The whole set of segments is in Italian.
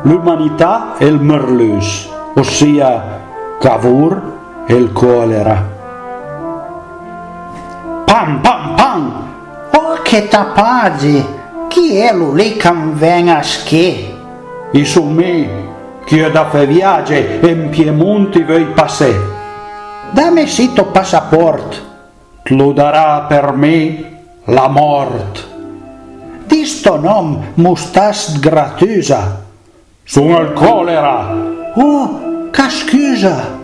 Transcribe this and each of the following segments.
L'umanità e il merlus, ossia Cavour e il colera. Pam pam pam! Oh, che tapagi! Chi è lì che venga a schi? I su me, che da fe viagge in Piemonte vuoi passare. Dammi sito passaporto. Lo darà per me la mort. Di sto nom mustas gratusa. Sono il colera. Oh, che scusa!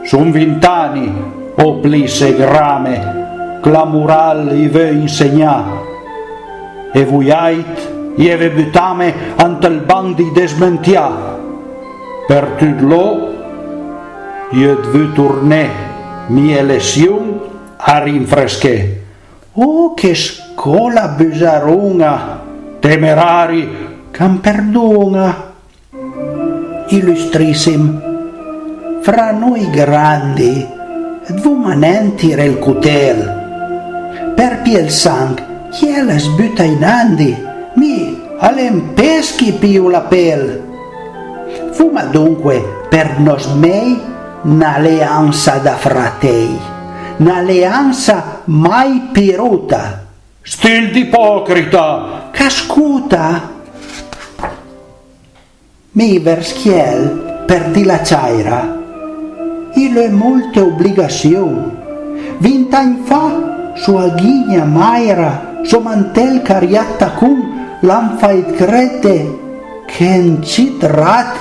Son 20 anni, o plisse grame, che la moral i vuoi insegnare. E voi ave buttame ante il ban di desmentia. Per tutto lo, io devo tornare mia lezione a rinfresche. Oh, che scuola busarunga! Temerari, Camperdona, illustrissim, fra noi grandi, dvumanenti il cutel, per piel sang, chi è la sbutta in andi, mi all'empeschi più la pel. Fuma dunque per nos mei n'alleanza da fratei, n'alleanza mai piruta. stil d'ipocrita, Cascuta! Mi verschiel per di la ciaira, il è molte obbligazioni. 20 anni fa, sua ghigna maira, suo mantel cariatta cum, l'anfait crete, che in citrat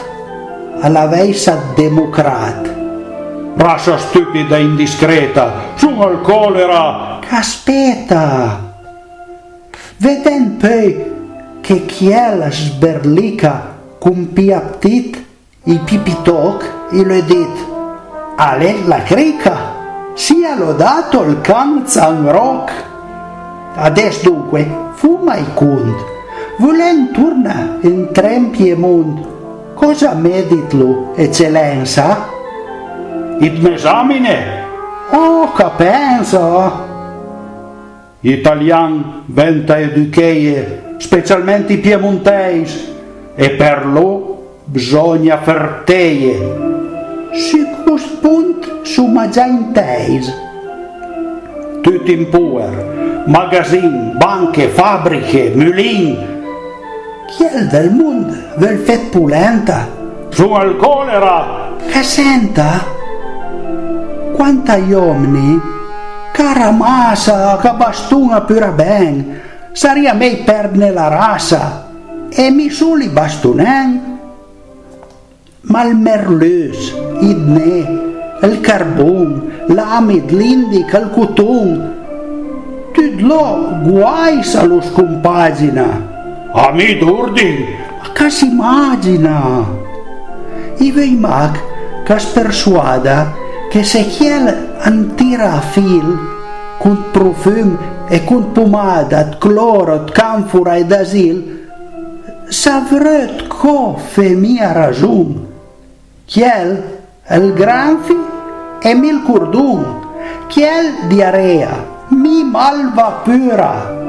alla veisa democrat. rascia stupida e indiscreta, sono il colera. Aspetta! Veden poi che chi è la sberlica cum piaptit i pipitoc e lo dit ale la crica sia lodato il can zangroc. Adesso dunque fuma i cund volen turna in trem Piemont, cosa meditlu eccellenza? Id mesamine, Oh, che pensa? italian venta educheie, specialmente i piemontesi, e per lo bisogna ferteie. Sicus punt su ma già inteis. Tutti in puer, magasin, banche, fabbriche, mulin, Chi è del mondo vel fet pulenta? sono il colera. Che senta? Quanta uomini? Cara massa, che bastuna pura ben, saria mei perdne la rasa, e mi soli bastunen. Ma il merlus, id ne, il carbon, l'amid, l'indica, il cotton, tutto guai sa lo scompagina. A mi d'ordine, Ma che si immagina? I vei mag che es persuada che se chiel antira a fil con profum e con pomada, cloro, canfora ed asil, savrët co fe mia ragion. Chiel il granfi e mil curdun, chiel diarea, mi malva pura.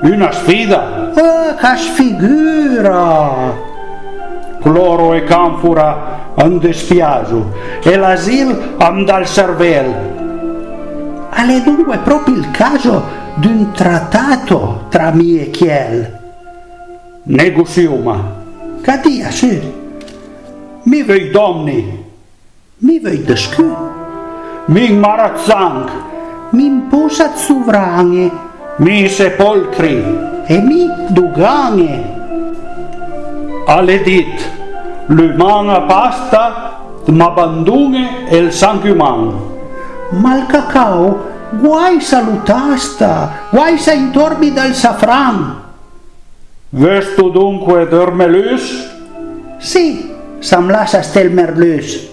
una sfida, Oh, che sfigura! cloro e canfora han despiaso, e l'asil han dal cervel. È dunque proprio il caso di un trattato tra me e Chiel. Negoziuma, Che dia, sì, mi vei domni, mi vede scu, mi marazzang, mi imposa sovrane mi sepolcri, e mi dugane. alle dit, l'umana pasta, m'abbandone e il sangue umano. Ma il cacao, guai salutasta, guai sa intorbi del safran. Vestu dunque dormelus? Sì, sam lascia stelmerlus.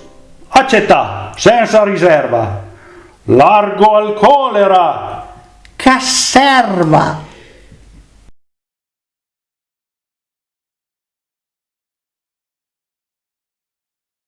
Accetta, senza riserva. Largo al colera! Caserva!